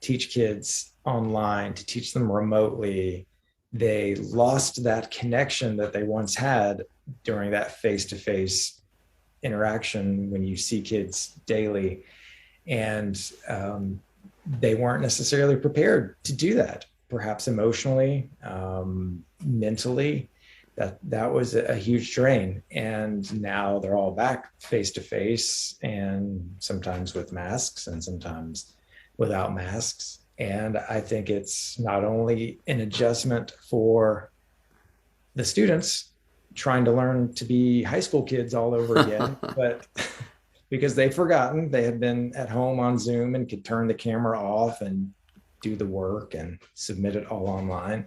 teach kids online, to teach them remotely. They lost that connection that they once had during that face-to-face interaction when you see kids daily. And they weren't necessarily prepared to do that, perhaps emotionally, mentally. That was a huge drain. And now they're all back face to face, and sometimes with masks and sometimes without masks. And I think it's not only an adjustment for the students trying to learn to be high school kids all over again, but because they've forgotten, they had been at home on Zoom and could turn the camera off and do the work and submit it all online.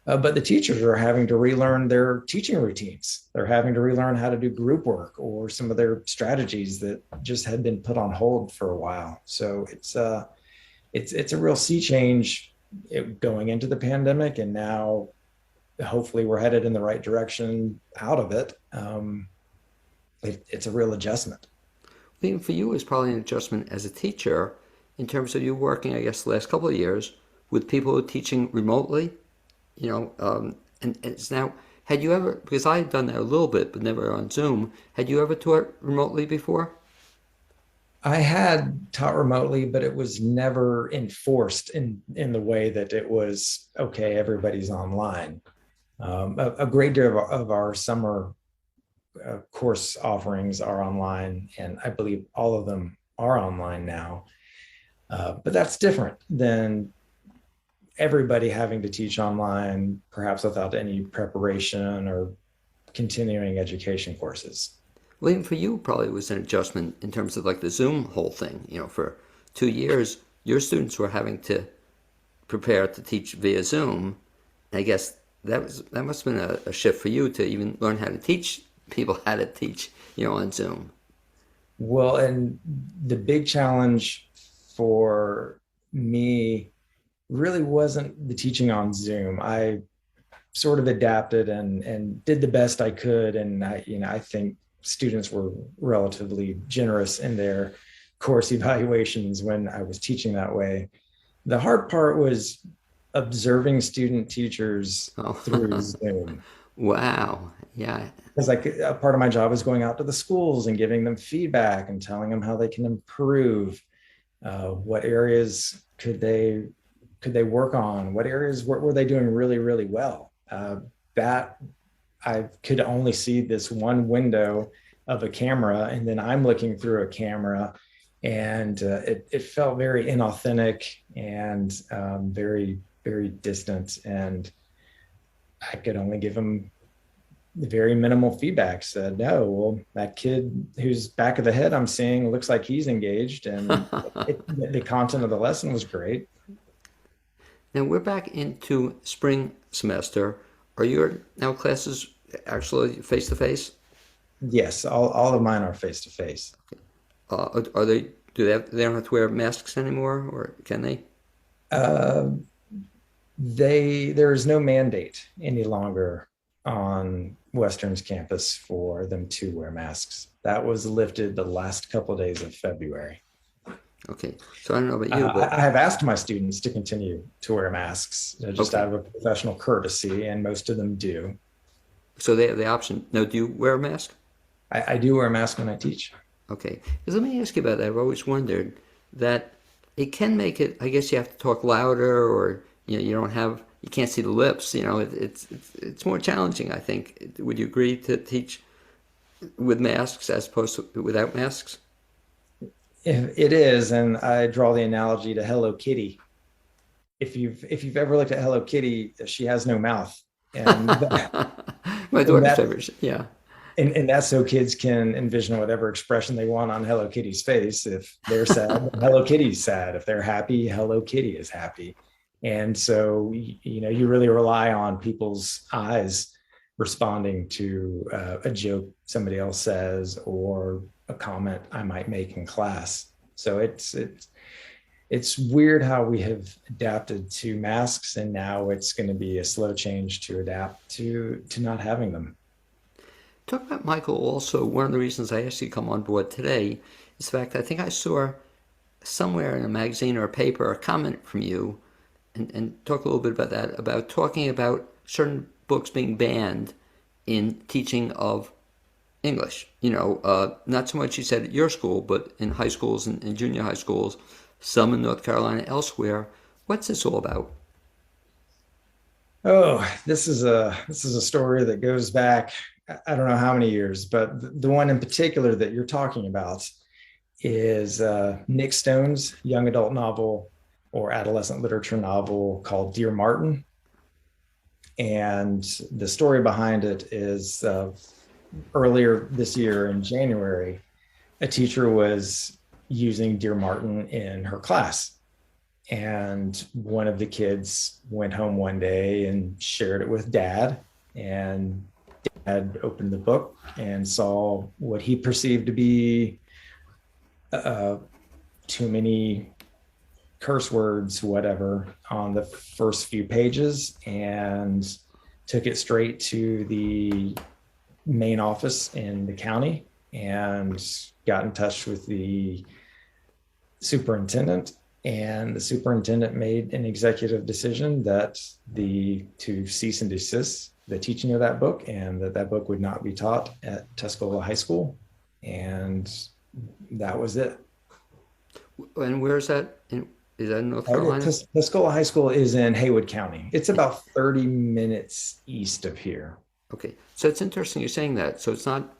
But the teachers are having to relearn their teaching routines. They're having to relearn how to do group work or some of their strategies that just had been put on hold for a while. So it's a real sea change going into the pandemic, and now hopefully we're headed in the right direction out of it. It's a real adjustment. I think for you, it's probably an adjustment as a teacher in terms of you working, I guess, the last couple of years with people who are teaching remotely, and it's now, had you ever, because I had done that a little bit, but never on Zoom, had you ever taught remotely before? I had taught remotely, but it was never enforced in the way that it was, okay, everybody's online. A great deal of our summer course offerings are online, and I believe all of them are online now. But that's different than everybody having to teach online, perhaps without any preparation or continuing education courses. Well, even for you, probably was an adjustment in terms of like the Zoom whole thing. For 2 years, your students were having to prepare to teach via Zoom. I guess that must have been a shift for you to even learn how to teach people how to teach, on Zoom. Well, and the big challenge for me really wasn't the teaching on Zoom. I sort of adapted and did the best I could, and I think students were relatively generous in their course evaluations when I was teaching that way. The hard part was observing student teachers through Oh, Zoom. wow. Yeah. Because like a part of my job is going out to the schools and giving them feedback and telling them how they can improve. What areas could they work on? What areas were they doing really, really well? That I could only see this one window of a camera, and then I'm looking through a camera, and it felt very inauthentic and very, very distant. And I could only give them very minimal feedback. Said, no, well, that kid who's back of the head I'm seeing looks like he's engaged, and the content of the lesson was great. Now we're back into spring semester. Are your now classes actually face to face? Yes, all of mine are face to face. Are they? They don't have to wear masks anymore, or can they? Uh, there is no mandate any longer on Western's campus for them to wear masks. That was lifted the last couple of days of February. Okay, so I don't know about you, I but have asked my students to continue to wear masks, just okay. out of a professional courtesy, and most of them do. So they have the option. No, do you wear a mask? I do wear a mask when I teach. Okay, because let me ask you about that. I've always wondered that it can make it. I guess you have to talk louder, or you can't see the lips. It's more challenging. I think. Would you agree to teach with masks as opposed to without masks? It is, and I draw the analogy to Hello Kitty. If you've ever looked at Hello Kitty, she has no mouth, and My and daughter's that favorite. Yeah. and that's so kids can envision whatever expression they want on Hello Kitty's face. If they're sad, Hello Kitty's sad. If they're happy, Hello Kitty is happy. And so, you really rely on people's eyes responding to a joke somebody else says or a comment I might make in class. So it's weird how we have adapted to masks, and now it's going to be a slow change to adapt to not having them. Talk about Michael also. One of the reasons I asked you to come on board today is the fact I think I saw somewhere in a magazine or a paper a comment from you and talk a little bit about that, about talking about certain books being banned in teaching of English. Not so much you said at your school, but in high schools and junior high schools, some in North Carolina, elsewhere. What's this all about? Oh, this is a story that goes back, I don't know how many years, but the one in particular that you're talking about is Nick Stone's young adult novel or adolescent literature novel called Dear Martin. And the story behind it is earlier this year in January, a teacher was using Dear Martin in her class. And one of the kids went home one day and shared it with dad. And dad opened the book and saw what he perceived to be too many curse words, whatever, on the first few pages, and took it straight to the main office in the county and got in touch with the superintendent. And the superintendent made an executive decision to cease and desist the teaching of that book, and that book would not be taught at Tuscola High School. And that was it. And where is that? Is that in North Carolina? Tuscola High School is in Haywood County. It's about 30 minutes east of here. Okay, so it's interesting you're saying that. So it's not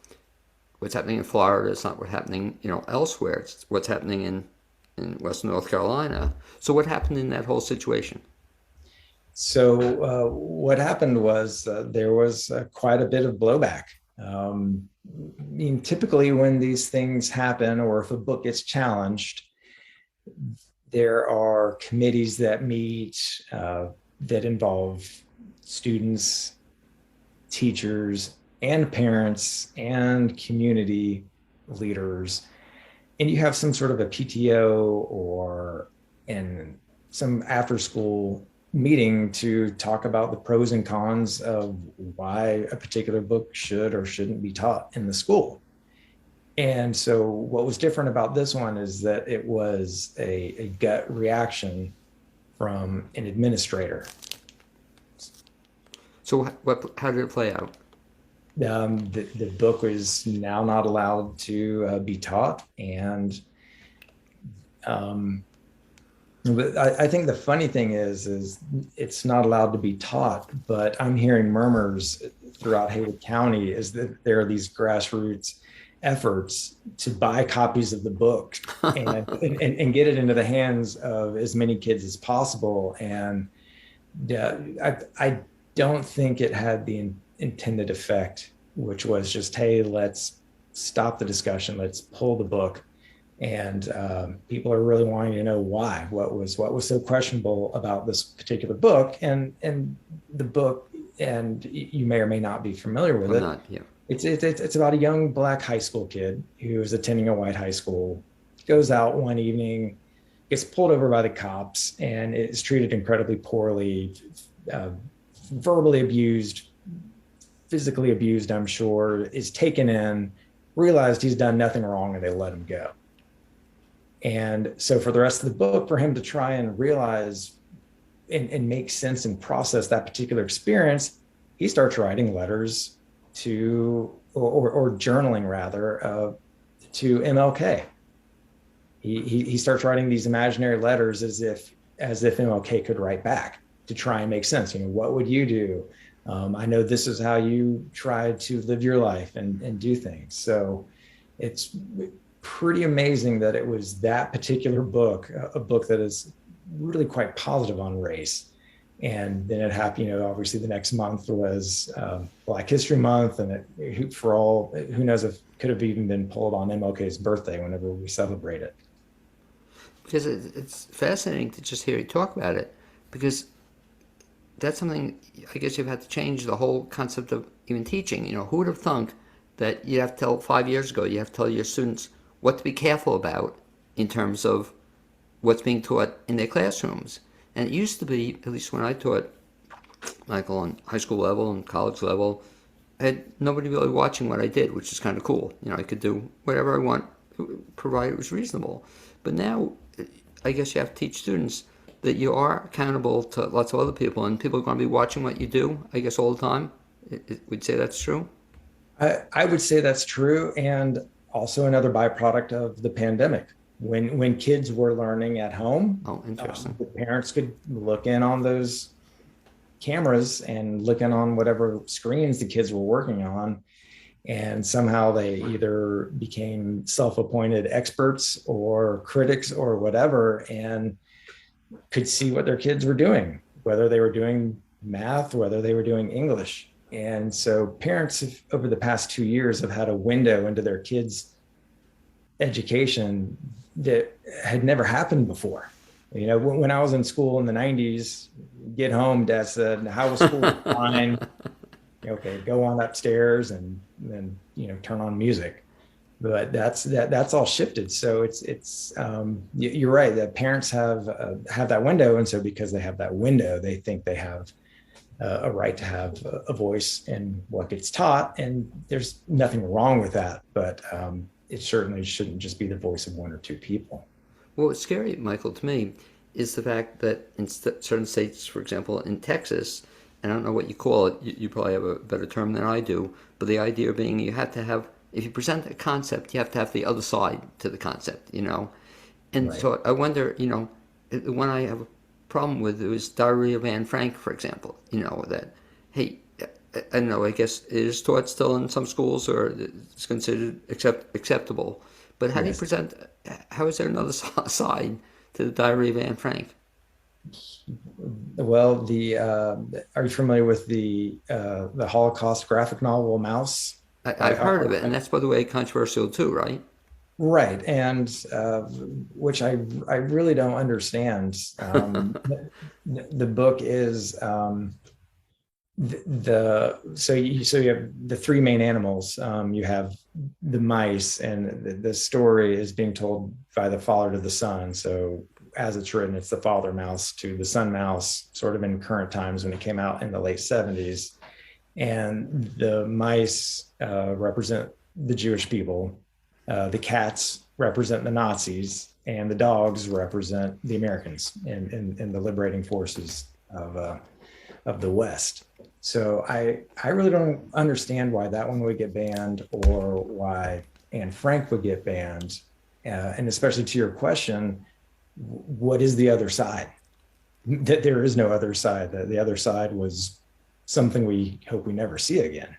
what's happening in Florida. It's not what's happening, elsewhere. It's what's happening in Western North Carolina. So what happened in that whole situation? So what happened was there was quite a bit of blowback. Typically when these things happen, or if a book gets challenged, there are committees that meet that involve students, teachers, and parents, and community leaders. And you have some sort of a PTO or in some after school meeting to talk about the pros and cons of why a particular book should or shouldn't be taught in the school. And so what was different about this one is that it was a gut reaction from an administrator. So how did it play out? The book is now not allowed to be taught. And but I think the funny thing is it's not allowed to be taught, but I'm hearing murmurs throughout Haywood County is that there are these grassroots efforts to buy copies of the book and get it into the hands of as many kids as possible. And I don't think it had the intended effect, which was just, hey, let's stop the discussion, let's pull the book. And people are really wanting to know why, what was so questionable about this particular book. And the book, and you may or may not be familiar with it. Yeah. It's about a young Black high school kid who is attending a white high school, goes out one evening, gets pulled over by the cops, and is treated incredibly poorly, verbally abused, physically abused, I'm sure, is taken in, realized he's done nothing wrong, and they let him go. And so for the rest of the book, for him to try and realize and make sense and process that particular experience, he starts writing letters to, or journaling rather, to MLK. He starts writing these imaginary letters as if MLK could write back to try and make sense. What would you do? I know this is how you tried to live your life and do things. So it's pretty amazing that it was that particular book, a book that is really quite positive on race. And then it happened, obviously the next month was Black History Month, and who knows if it could have even been pulled on MLK's birthday whenever we celebrate it. Because it's fascinating to just hear you talk about it, because that's something, I guess you've had to change the whole concept of even teaching. Who would have thunk that you have to tell 5 years ago, you have to tell your students what to be careful about in terms of what's being taught in their classrooms. And it used to be, at least when I taught, Michael, on high school level and college level, I had nobody really watching what I did, which is kind of cool. I could do whatever I want, provided it was reasonable. But now, I guess you have to teach students that you are accountable to lots of other people, and people are going to be watching what you do, I guess, all the time. Would you say that's true? I would say that's true, and also another byproduct of the pandemic. When kids were learning at home, interesting. The parents could look in on those cameras and look in on whatever screens the kids were working on, and somehow they either became self-appointed experts or critics or whatever, and could see what their kids were doing, whether they were doing math, whether they were doing English. And so parents over the past 2 years have had a window into their kids' education that had never happened before. When I was in school in the 90s, get home, Dad said, "How was school?" Fine. Okay, go on upstairs and then turn on music. But that's all shifted. So you're right that parents have that window, and so because they have that window, they think they have a right to have a voice in what gets taught, and there's nothing wrong with that. But it certainly shouldn't just be the voice of one or two people. What was scary, Michael, to me, is the fact that in certain states, for example, in Texas, and I don't know what you call it, you probably have a better term than I do, but the idea being you have to have, if you present a concept, you have to have the other side to the concept, you know? And Right. so I wonder, you know, the one I have a problem with is Diary of Anne Frank, for example, you know, that, hey, I don't know, I guess it is taught still in some schools or it's considered acceptable. But how do you Yes. present, how is there another side to the Diary of Anne Frank? Well, are you familiar with the Holocaust graphic novel Mouse by I've heard of it, and that's, by the way, controversial too, right? Right, and which I really don't understand. The book is so you have the three main animals. You have the mice, and the story is being told by the father to the son. So as it's written, it's the father mouse to the son mouse, sort of in current times when it came out in the late 70s. And the mice represent the Jewish people, the cats represent the Nazis, and the dogs represent the Americans in the liberating forces of the West. So I really don't understand why that one would get banned or why Anne Frank would get banned. And especially to your question, what is the other side? That there is no other side. The other side was something we hope we never see again.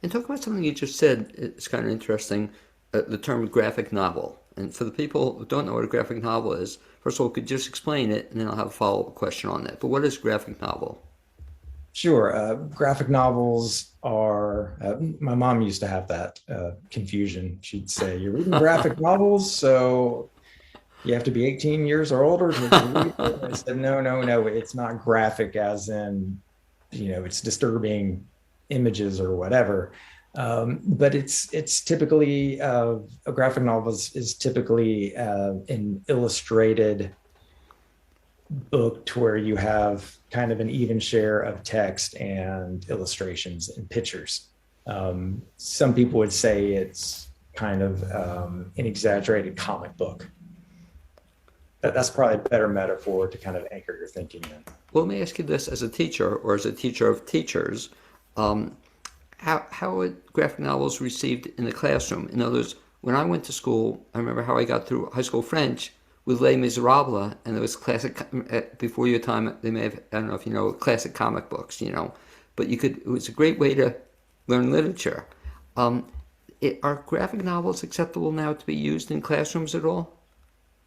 And talk about something you just said. It's kind of interesting. The term graphic novel. And for the people who don't know what a graphic novel is, first of all, could you just explain it, and then I'll have a follow-up question on that. But what is graphic novel? Sure. Graphic novels are, my mom used to have that confusion. She'd say, "You're reading graphic novels, so you have to be 18 years or older to read it." I said, no, no, no, it's not graphic as in, it's disturbing images or whatever. But it's typically, a graphic novel is typically an illustrated book to where you have kind of an even share of text and illustrations and pictures. Some people would say it's kind of an exaggerated comic book. That's probably a better metaphor to kind of anchor your thinking in. Well, let me ask you this: as a teacher or as a teacher of teachers, um, how are graphic novels received in the classroom? In other words, when I went to school, I remember how I got through high school French with Les Miserables, and there was classic, before your time, they may have, I don't know if you know, classic comic books, you know, but it was a great way to learn literature. Um, are graphic novels acceptable now to be used in classrooms at all?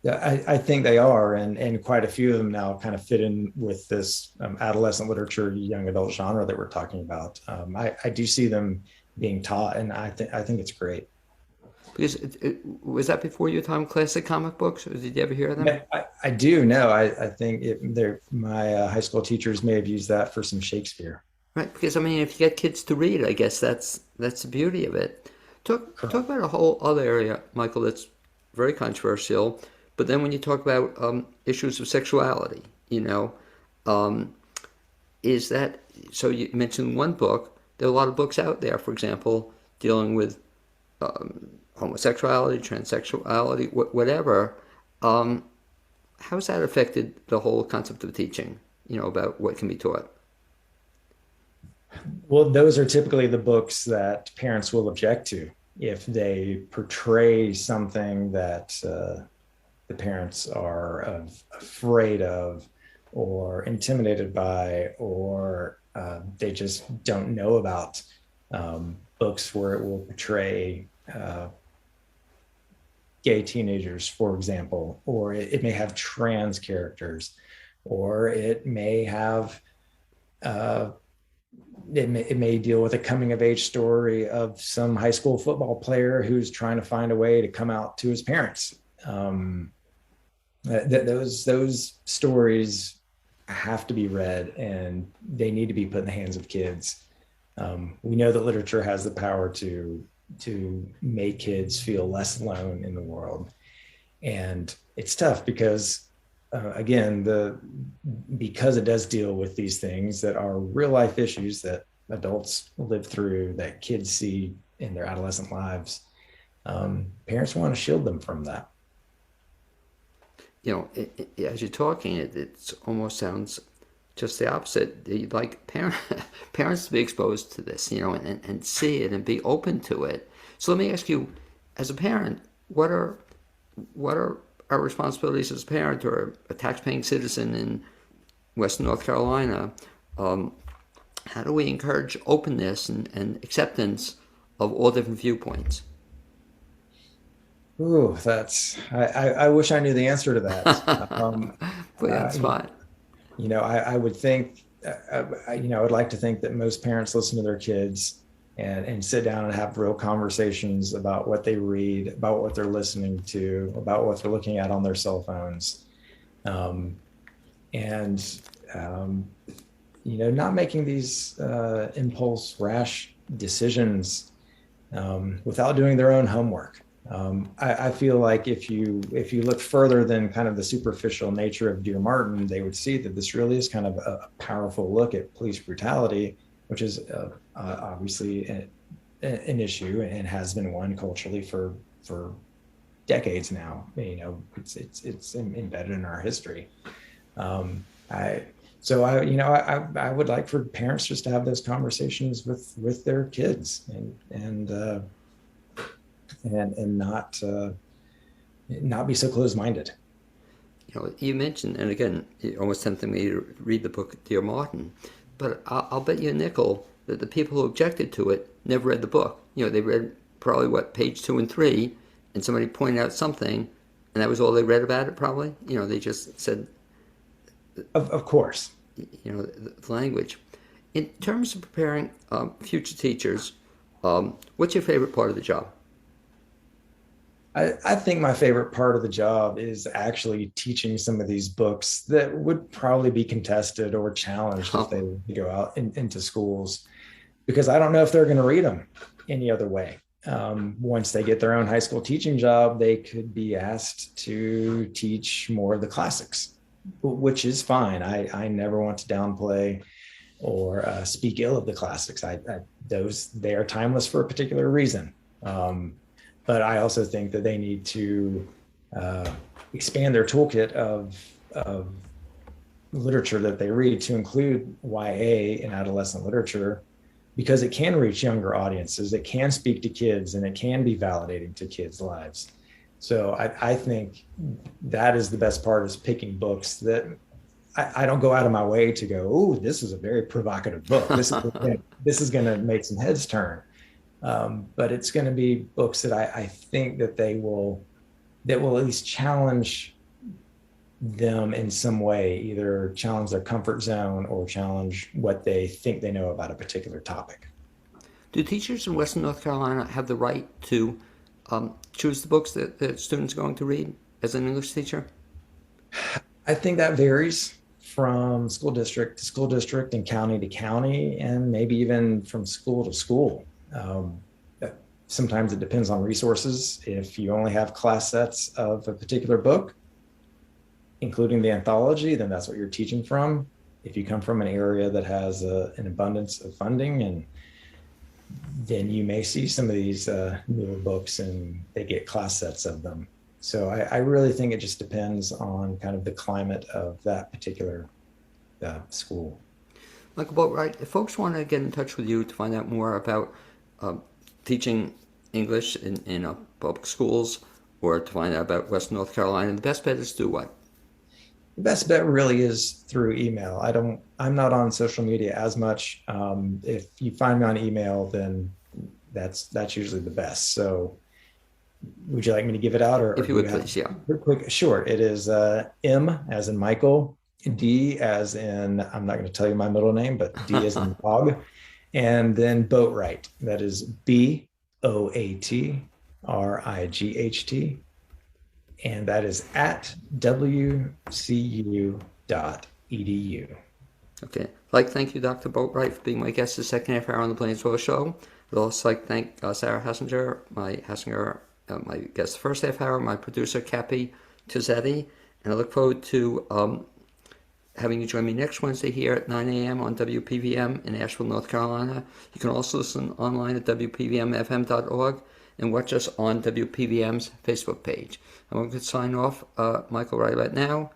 Yeah, I think they are, and quite a few of them now kind of fit in with this adolescent literature, young adult genre that we're talking about. I do see them being taught, and I think it's great. Because was that before your time, classic comic books, or did you ever hear of them? Yeah, I do know. I think my high school teachers may have used that for some Shakespeare. Right, because I mean, if you get kids to read, I guess that's the beauty of it. Talk Correct. about a whole other area, Michael, that's very controversial. But then when you talk about issues of sexuality, you know, um, is that so? You mentioned one book. There are a lot of books out there, for example, dealing with homosexuality, transsexuality, whatever. Um, how's that affected the whole concept of teaching? You know, about what can be taught. Well, those are typically the books that parents will object to if they portray something that the parents are afraid of or intimidated by, or they just don't know about. Books where it will portray gay teenagers, for example, or it may have trans characters, or it may have uh, it may deal with a coming of age story of some high school football player who's trying to find a way to come out to his parents. Those stories have to be read, and they need to be put in the hands of kids. We know that literature has the power to make kids feel less alone in the world, and it's tough because again, because it does deal with these things that are real life issues that adults live through, that kids see in their adolescent lives. Parents want to shield them from that. as you're talking, it almost sounds just the opposite. You'd like parents to be exposed to this, and see it and be open to it. So let me ask you, as a parent, what are our responsibilities as a parent or a tax-paying citizen in Western North Carolina? How do we encourage openness and acceptance of all different viewpoints? Ooh, I wish I knew the answer to that. Put you on the spot. I would think, I would like to think that most parents listen to their kids and sit down and have real conversations about what they read, about what they're listening to, about what they're looking at on their cell phones. And, not making these impulse, rash decisions without doing their own homework. I feel like if you look further than kind of the superficial nature of Dear Martin, they would see that this really is kind of a powerful look at police brutality, which is obviously an issue and has been one culturally for decades now. It's embedded in our history. I would like for parents just to have those conversations with their kids and not be so closed-minded. You mentioned, and again, it almost tempted me to read the book Dear Martin, but I'll bet you a nickel that the people who objected to it never read the book. They read probably page 2 and 3, and somebody pointed out something, and that was all they read about it. Probably, they just said, Of course, the language. In terms of preparing future teachers, what's your favorite part of the job? I think my favorite part of the job is actually teaching some of these books that would probably be contested or challenged if they go out into schools, because I don't know if they're going to read them any other way. Once they get their own high school teaching job, they could be asked to teach more of the classics, which is fine. I never want to downplay or speak ill of the classics. They are timeless for a particular reason. But I also think that they need to expand their toolkit of literature that they read to include YA and adolescent literature, because it can reach younger audiences, it can speak to kids, and it can be validating to kids' lives. So I think that is the best part, is picking books that I don't go out of my way to go, oh, this is a very provocative book. This is going to make some heads turn. But it's going to be books that I think that will at least challenge them in some way, either challenge their comfort zone or challenge what they think they know about a particular topic. Do teachers in Western North Carolina have the right to choose the books that students are going to read as an English teacher? I think that varies from school district to school district and county to county, and maybe even from school to school. Sometimes it depends on resources. If you only have class sets of a particular book, including the anthology, then that's what you're teaching from. If you come from an area that has an abundance of funding, and then you may see some of these newer books and they get class sets of them. So I really think it just depends on kind of the climate of that particular school. Michael Boatright, if folks want to get in touch with you to find out more about teaching English in public schools, or to find out about Western North Carolina, the best bet is to do what? The best bet really is through email. I'm not on social media as much. If you find me on email, then that's usually the best. So would you like me to give it out? Or if you would, please, yeah. Quick, sure. It is M as in Michael, D as in, I'm not going to tell you my middle name, but D as in dog, and then Boatright. That is BOATRIGHT. And that is at wcu.edu. Okay. Thank you, Dr. Boatright, for being my guest the second half hour on the BLAINESWORLD show. I'd also like to thank Sara Hassinger, my guest the first half hour, my producer, Cappy Tizzetti, and I look forward to having you join me next Wednesday here at 9 a.m. on WPVM in Asheville, North Carolina. You can also listen online at WPVMFM.org. and watch us on WPVM's Facebook page. And we're going to sign off, Michael, right about now.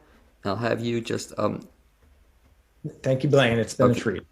I'll have you just Thank you, Blaine. It's been a Okay. treat.